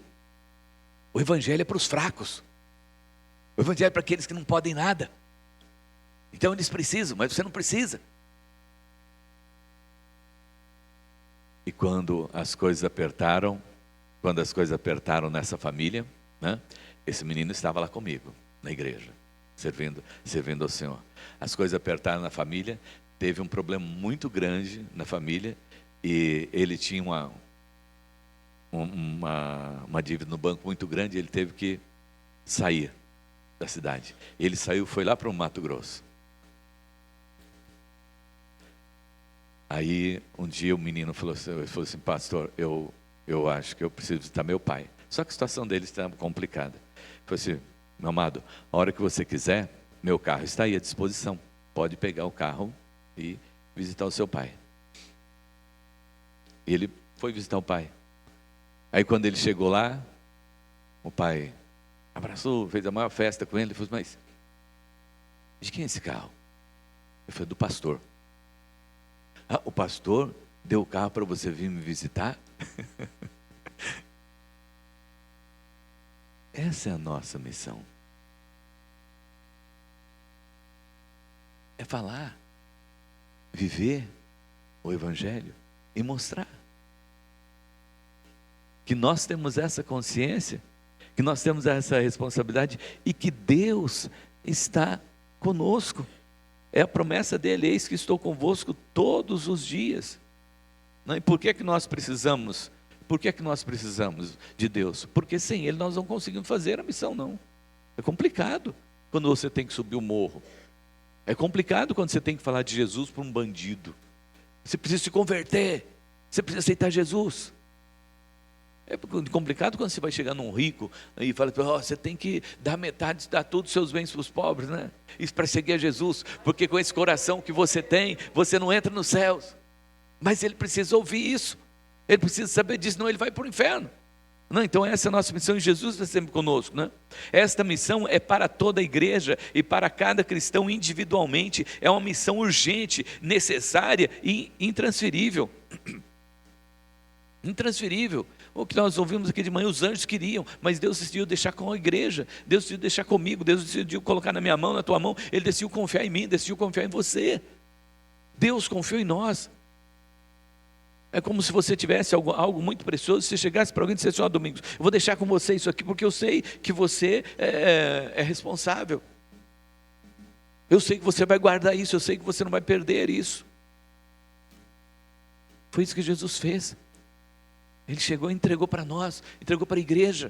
O evangelho é para os fracos, o evangelho é para aqueles que não podem nada. Então eles precisam, mas você não precisa. E quando as coisas apertaram nessa família, né, esse menino estava lá comigo, na igreja, servindo ao Senhor. As coisas apertaram na família, teve um problema muito grande na família, e ele tinha uma dívida no banco muito grande, ele teve que sair da cidade. Ele saiu, foi lá para o Mato Grosso. Aí um dia o menino falou assim: pastor, eu acho que eu preciso visitar meu pai. Só que a situação dele está complicada. Ele falou assim: meu amado, a hora que você quiser, meu carro está aí à disposição. Pode pegar o carro e visitar o seu pai. Ele foi visitar o pai. Aí quando ele chegou lá, o pai abraçou, fez a maior festa com ele. Ele falou: mas de quem é esse carro? Ele falou: do pastor. Ah, o pastor deu o carro para você vir me visitar? Essa é a nossa missão. É falar, viver o evangelho e mostrar que nós temos essa consciência, que nós temos essa responsabilidade e que Deus está conosco. É a promessa dele: eis que estou convosco todos os dias. E por que nós precisamos? Por que nós precisamos de Deus? Porque sem Ele nós não conseguimos fazer a missão, não. É complicado quando você tem que subir o morro. É complicado quando você tem que falar de Jesus para um bandido. Você precisa se converter. Você precisa aceitar Jesus. É complicado quando você vai chegar num rico e fala: você tem que dar metade, dar todos os seus bens para os pobres, né? Isso para seguir a Jesus, porque com esse coração que você tem, você não entra nos céus. Mas ele precisa ouvir isso, ele precisa saber disso, senão ele vai para o inferno. Não, então essa é a nossa missão e Jesus está sempre conosco, né? Esta missão é para toda a igreja e para cada cristão individualmente. É uma missão urgente, necessária e intransferível. Intransferível. O que nós ouvimos aqui de manhã, os anjos queriam, mas Deus decidiu deixar com a igreja, Deus decidiu deixar comigo, Deus decidiu colocar na minha mão, na tua mão, Ele decidiu confiar em mim, decidiu confiar em você. Deus confiou em nós. É como se você tivesse algo muito precioso, se você chegasse para alguém e dissesse: ó, Domingos, eu vou deixar com você isso aqui, porque eu sei que você é responsável. Eu sei que você vai guardar isso, eu sei que você não vai perder isso. Foi isso que Jesus fez. Ele chegou e entregou para nós, entregou para a igreja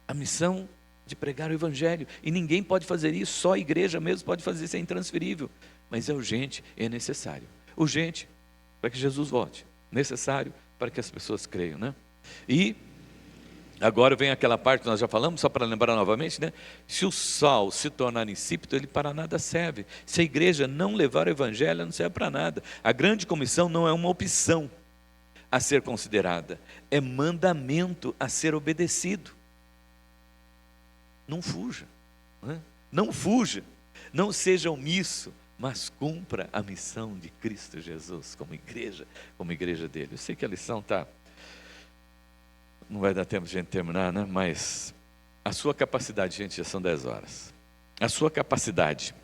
a missão de pregar o evangelho. E ninguém pode fazer isso, só a igreja mesmo pode fazer isso, é intransferível. Mas é urgente, é necessário. Urgente para que Jesus volte, necessário para que as pessoas creiam, né? E agora vem aquela parte que nós já falamos, só para lembrar novamente, né? Se o sal se tornar insípido, ele para nada serve. Se a igreja não levar o evangelho, não serve para nada. A grande comissão não é uma opção a ser considerada, é mandamento a ser obedecido. Não fuja, né? Não fuja, não seja omisso, mas cumpra a missão de Cristo Jesus como igreja dele. Eu sei que a lição não vai dar tempo de a gente terminar, né? Mas a sua capacidade, gente, já são 10 horas. A sua capacidade,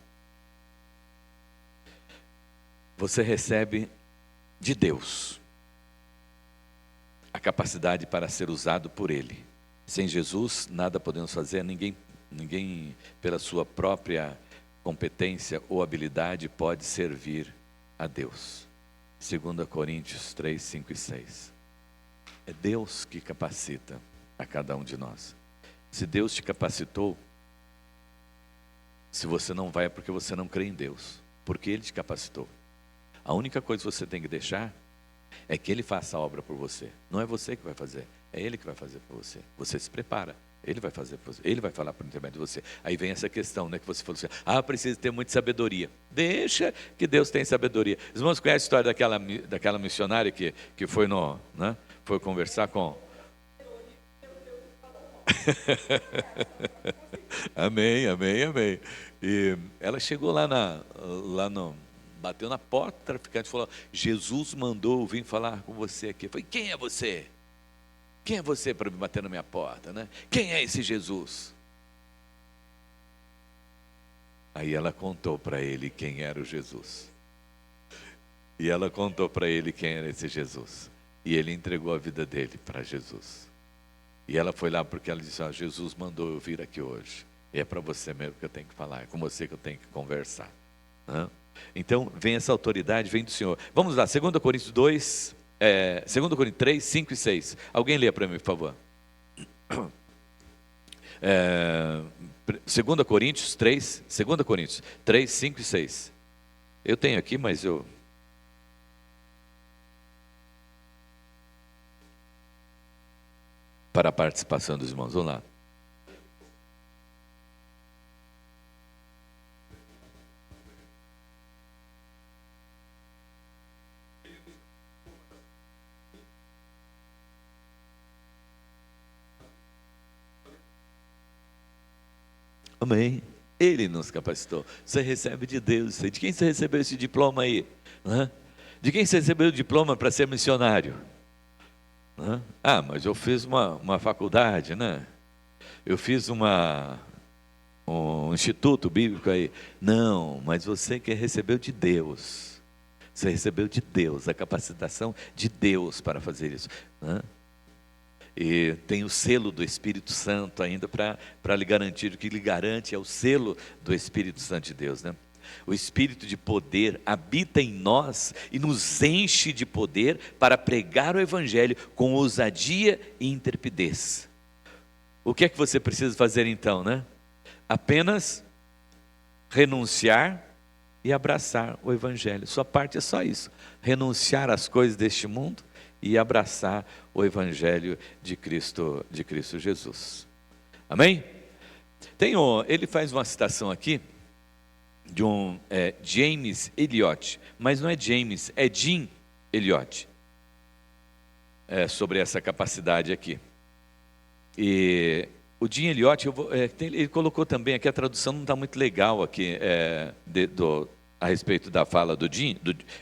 você recebe de Deus a capacidade para ser usado por Ele. Sem Jesus, nada podemos fazer, ninguém pela sua própria competência ou habilidade pode servir a Deus. 2 Coríntios 3, 5 e 6. É Deus que capacita a cada um de nós. Se Deus te capacitou, Se você não vai é porque você não crê em Deus, porque Ele te capacitou. A única coisa que você tem que deixar é que Ele faça a obra por você. Não é você que vai fazer, é Ele que vai fazer por você. Você se prepara, Ele vai fazer por você, Ele vai falar por intermédio de você. Aí vem essa questão, né, que você falou assim, precisa ter muita sabedoria. Deixa que Deus tem sabedoria. Os irmãos conhecem a história daquela missionária que foi, foi conversar com... Amém, amém, amém. E ela chegou bateu na porta, o traficante falou, Jesus mandou eu vir falar com você aqui. Eu falei, quem é você? Quem é você para me bater na minha porta, né? Quem é esse Jesus? Aí ela contou para ele quem era o Jesus. E ela contou para ele quem era esse Jesus. E ele entregou a vida dele para Jesus. E ela foi lá porque ela disse, Jesus mandou eu vir aqui hoje. E é para você mesmo que eu tenho que falar, é com você que eu tenho que conversar. Então, vem essa autoridade, vem do Senhor. Vamos lá, 2 Coríntios 2, 2 Coríntios 3, 5 e 6. Alguém lê para mim, por favor. 2 Coríntios 3, 5 e 6. Eu tenho aqui, mas eu... Para a participação dos irmãos, vamos lá. Amém. Ele nos capacitou. Você recebe de Deus. De quem você recebeu esse diploma aí? De quem você recebeu o diploma para ser missionário? Mas eu fiz uma faculdade, né? Eu fiz um instituto bíblico aí. Não, mas você que recebeu de Deus. Você recebeu de Deus, a capacitação de Deus para fazer isso. E tem o selo do Espírito Santo ainda para lhe garantir. O que lhe garante é o selo do Espírito Santo de Deus, né? O Espírito de poder habita em nós e nos enche de poder para pregar o Evangelho com ousadia e intrepidez. O que é que você precisa fazer então, né? Apenas renunciar e abraçar o Evangelho. Sua parte é só isso: renunciar às coisas deste mundo e abraçar o Evangelho de Cristo Jesus. Amém? Ele faz uma citação aqui de um James Elliot, mas não é James, é Jim Elliot, sobre essa capacidade aqui. E o Jim Elliot, ele colocou também aqui, a tradução não está muito legal aqui, a respeito da fala do Jim,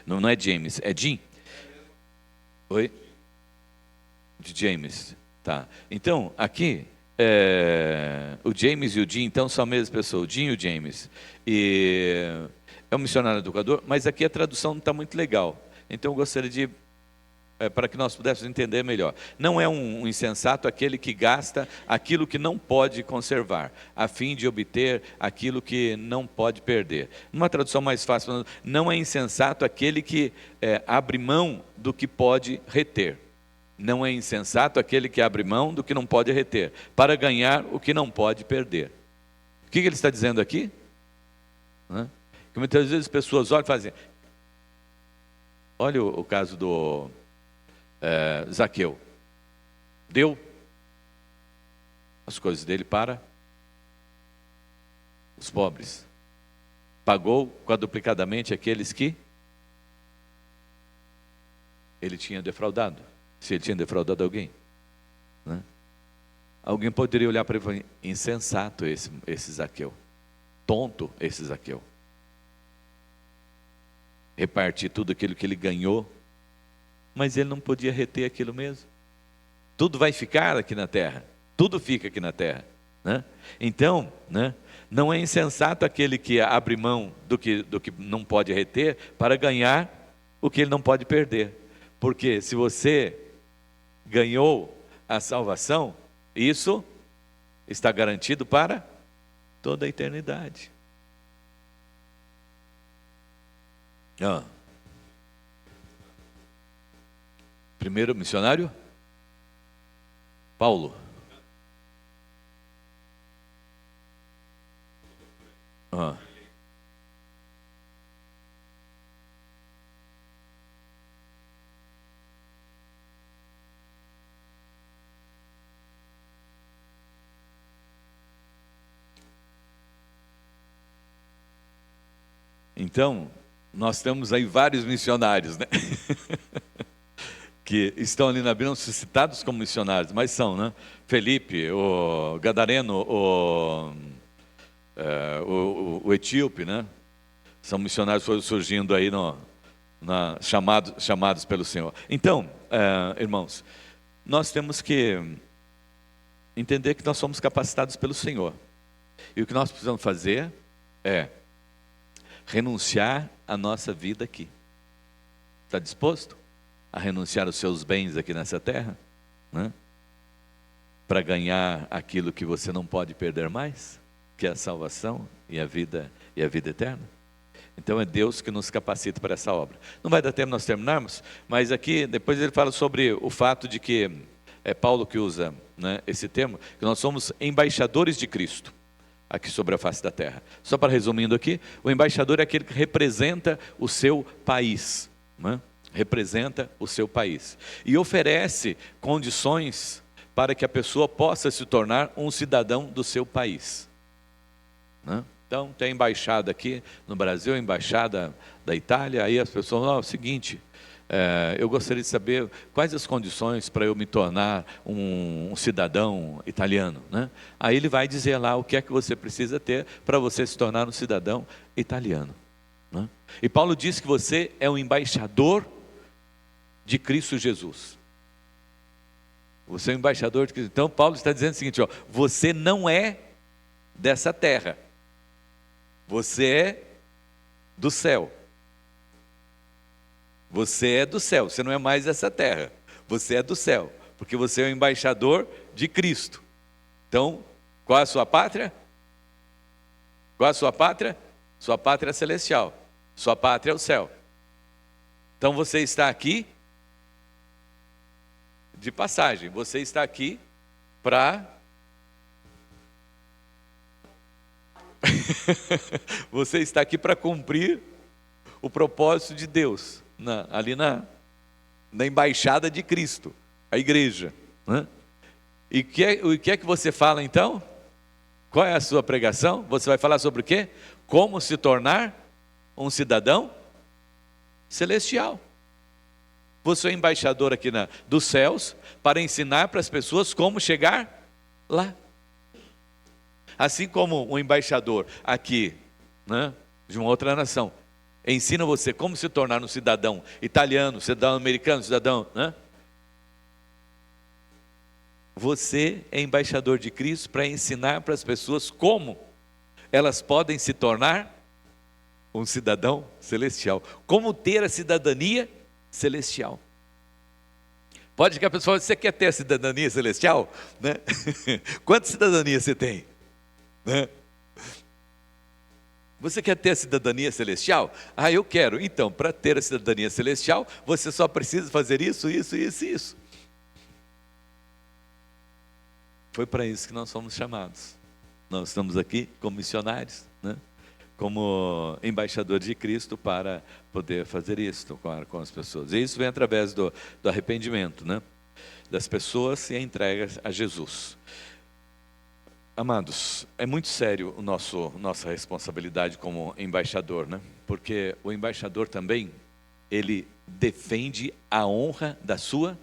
não é James, é Jim. Oi? De James, tá. Então, aqui, o James e o Jim, então, são a mesma pessoa, o Jim e o James. E é um missionário educador, mas aqui a tradução não está muito legal. Então, eu gostaria de, para que nós pudéssemos entender melhor. Não é um insensato aquele que gasta aquilo que não pode conservar, a fim de obter aquilo que não pode perder. Numa tradução mais fácil, não é insensato aquele que abre mão do que pode reter. Não é insensato aquele que abre mão do que não pode reter, para ganhar o que não pode perder. O que ele está dizendo aqui? Que muitas vezes as pessoas olham e fazem... Olha o caso do Zaqueu. Deu as coisas dele para os pobres. Pagou quadruplicadamente aqueles que ele tinha defraudado. Se ele tinha defraudado alguém, né? Alguém poderia olhar para ele e falar, insensato esse Zaqueu, tonto esse Zaqueu, repartir tudo aquilo que ele ganhou, mas ele não podia reter aquilo mesmo. Tudo vai ficar aqui na terra, tudo fica aqui na terra, né? Então, né, não é insensato aquele que abre mão do que não pode reter para ganhar o que ele não pode perder, porque se você ganhou a salvação, isso está garantido para toda a eternidade. Primeiro missionário, Paulo. Ah. Então, nós temos aí vários missionários, né? Que estão ali na Bíblia, não são citados como missionários, mas são, né? Felipe, o Gadareno, o etíope, né? São missionários que foram surgindo aí chamados pelo Senhor. Então, irmãos, nós temos que entender que nós somos capacitados pelo Senhor. E o que nós precisamos fazer é renunciar à nossa vida aqui. Está disposto a renunciar aos seus bens aqui nessa terra, né? Para ganhar aquilo que você não pode perder mais, que é a salvação e a vida eterna? Então é Deus que nos capacita para essa obra. Não vai dar tempo nós terminarmos, mas aqui depois ele fala sobre o fato de que é Paulo que usa, né, esse termo, que nós somos embaixadores de Cristo aqui sobre a face da terra. Só para resumindo aqui, o embaixador é aquele que representa o seu país, né? Representa o seu país e oferece condições para que a pessoa possa se tornar um cidadão do seu país, né? Então tem embaixada aqui no Brasil, a embaixada da Itália, aí as pessoas falam, é o seguinte, eu gostaria de saber quais as condições para eu me tornar um cidadão italiano, né? Aí ele vai dizer lá o que é que você precisa ter para você se tornar um cidadão italiano, né? E Paulo diz que você é um embaixador de Cristo Jesus. Você é um embaixador de Cristo. Então Paulo está dizendo o seguinte, ó, você não é dessa terra, você é do céu. Você é do céu, você não é mais dessa terra, você é do céu, porque você é o embaixador de Cristo. Então, qual é a sua pátria? Qual é a sua pátria? Sua pátria é celestial, sua pátria é o céu. Então você está aqui de passagem, você está aqui para... você está aqui para cumprir o propósito de Deus. Ali na embaixada de Cristo, a igreja, né? E o que é que você fala então? Qual é a sua pregação? Você vai falar sobre o quê? Como se tornar um cidadão celestial. Você é embaixador aqui dos céus para ensinar para as pessoas como chegar lá. Assim como um embaixador aqui, né, de uma outra nação ensina você como se tornar um cidadão italiano, cidadão americano, cidadão, né? Você é embaixador de Cristo para ensinar para as pessoas como elas podem se tornar um cidadão celestial. Como ter a cidadania celestial. Pode que a pessoa fale, você quer ter a cidadania celestial? Né? Quantas cidadanias você tem? Né? Você quer ter a cidadania celestial? Ah, eu quero. Então, para ter a cidadania celestial, você só precisa fazer isso, isso, isso e isso. Foi para isso que nós fomos chamados. Nós estamos aqui como missionários, né? Como embaixadores de Cristo para poder fazer isso com as pessoas. E isso vem através do arrependimento, né? Das pessoas e a entrega a Jesus. Amados, é muito sério nossa responsabilidade como embaixador, né? Porque o embaixador também, ele defende a honra da sua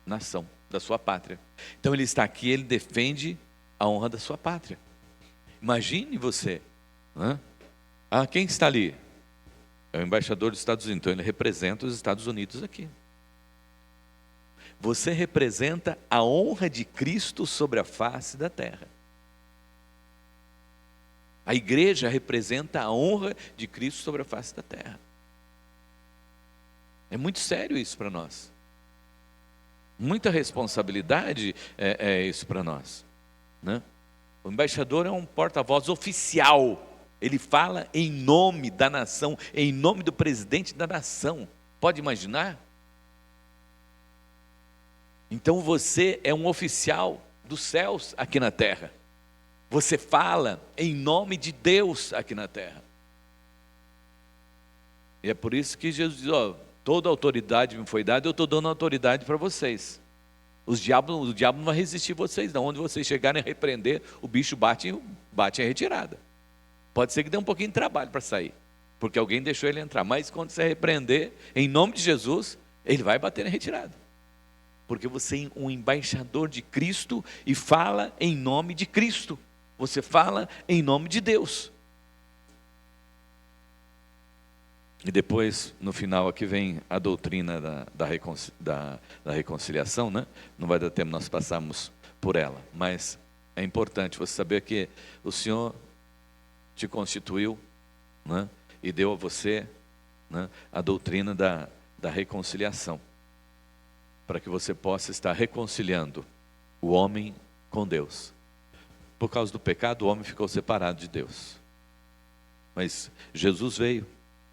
nação, da sua pátria. Então ele está aqui, ele defende a honra da sua pátria. Imagine você, né? Ah, quem está ali? É o embaixador dos Estados Unidos, então ele representa os Estados Unidos aqui. Você representa a honra de Cristo sobre a face da terra. A igreja representa a honra de Cristo sobre a face da terra. É muito sério isso para nós. Muita responsabilidade é isso para nós, né? O embaixador é um porta-voz oficial. Ele fala em nome da nação, em nome do presidente da nação. Pode imaginar? Então você é um oficial dos céus aqui na terra. Você fala em nome de Deus aqui na terra. E é por isso que Jesus diz, ó, toda autoridade me foi dada, eu estou dando autoridade para vocês. O diabo não vai resistir vocês, não. Onde vocês chegarem a repreender, o bicho bate em retirada. Pode ser que dê um pouquinho de trabalho para sair, porque alguém deixou ele entrar. Mas quando você repreender, em nome de Jesus, ele vai bater em retirada. Porque você é um embaixador de Cristo e fala em nome de Cristo. Você fala em nome de Deus. E depois, no final, aqui vem a doutrina da reconciliação, né? Não vai dar tempo nós passarmos por ela, mas é importante você saber que o Senhor te constituiu, né? E deu a você, né, a doutrina da reconciliação, para que você possa estar reconciliando o homem com Deus. Por causa do pecado, o homem ficou separado de Deus. Mas Jesus veio,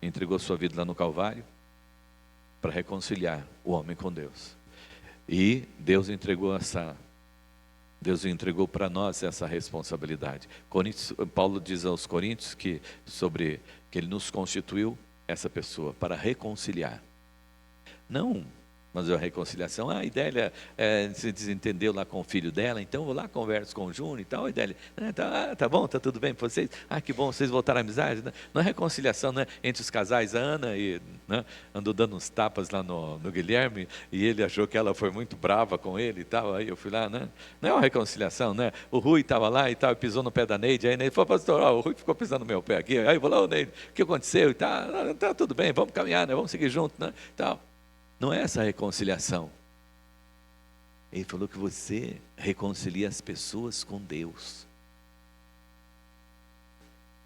entregou sua vida lá no Calvário para reconciliar o homem com Deus. E Deus entregou para nós essa responsabilidade. Paulo diz aos Coríntios que ele nos constituiu essa pessoa para reconciliar. Não, mas a reconciliação, a Idélia se desentendeu lá com o filho dela, então vou lá, converso com o Júnior e tal. A Idélia, tá bom, tá tudo bem para vocês? Que bom, vocês voltaram à amizade. Não é reconciliação, né? Entre os casais, a Ana andou dando uns tapas lá no Guilherme, e ele achou que ela foi muito brava com ele e tal. Aí eu fui lá, né? Não é uma reconciliação, né? O Rui estava lá e tal, e pisou no pé da Neide, aí a Neide falou, pastor, o Rui ficou pisando no meu pé aqui. Aí eu falei, Neide, o que aconteceu? E tá tudo bem, vamos caminhar, né? Vamos seguir juntos, né? Tal. Não é essa reconciliação. Ele falou que você reconcilia as pessoas com Deus.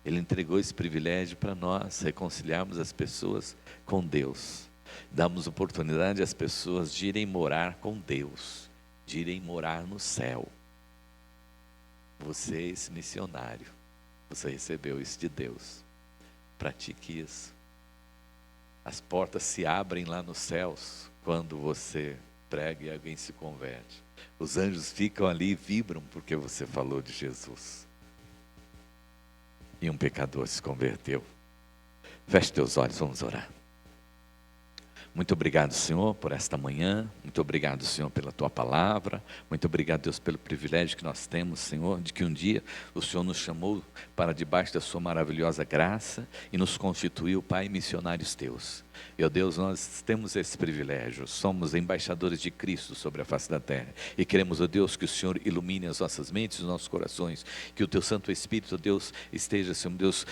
Ele entregou esse privilégio para nós, reconciliarmos as pessoas com Deus. Damos oportunidade às pessoas de irem morar com Deus, de irem morar no céu. Você é esse missionário, você recebeu isso de Deus. Pratique isso. As portas se abrem lá nos céus quando você prega e alguém se converte. Os anjos ficam ali e vibram porque você falou de Jesus. E um pecador se converteu. Feche teus olhos, vamos orar. Muito obrigado, Senhor, por esta manhã. Muito obrigado, Senhor, pela Tua palavra. Muito obrigado, Deus, pelo privilégio que nós temos, Senhor, de que um dia o Senhor nos chamou para debaixo da Sua maravilhosa graça e nos constituiu, Pai, missionários Teus. Meu Deus, nós temos esse privilégio, somos embaixadores de Cristo sobre a face da terra. E queremos, ó Deus, que o Senhor ilumine as nossas mentes e os nossos corações. Que o Teu Santo Espírito, ó Deus, esteja, Senhor Deus,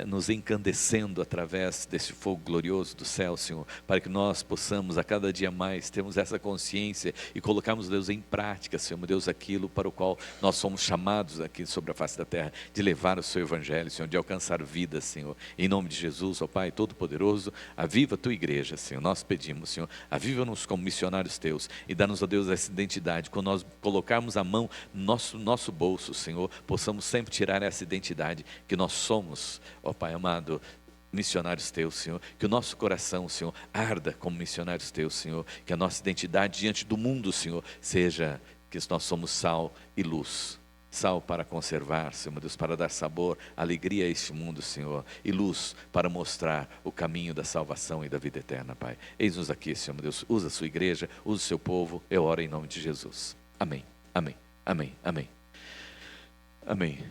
nos encandecendo através desse fogo glorioso do céu, Senhor, para que nós possamos a cada dia mais termos essa consciência e colocarmos, Deus, em prática, Senhor Deus, aquilo para o qual nós somos chamados aqui sobre a face da terra, de levar o Seu Evangelho, Senhor, de alcançar vidas, Senhor. Em nome de Jesus, ó Pai Todo-Poderoso, aviva a Tua igreja, Senhor. Nós pedimos, Senhor, aviva-nos como missionários Teus e dá-nos, ó Deus, essa identidade. Quando nós colocarmos a mão no nosso bolso, Senhor, possamos sempre tirar essa identidade que nós somos, ó Pai amado, missionários Teus, Senhor. Que o nosso coração, Senhor, arda como missionários Teus, Senhor. Que a nossa identidade diante do mundo, Senhor, seja que nós somos sal e luz. Sal para conservar, Senhor Deus, para dar sabor, alegria a este mundo, Senhor, e luz para mostrar o caminho da salvação e da vida eterna, Pai. Eis-nos aqui, Senhor Deus, usa a Sua igreja, usa o Seu povo, eu oro em nome de Jesus. Amém, amém, amém, amém, amém.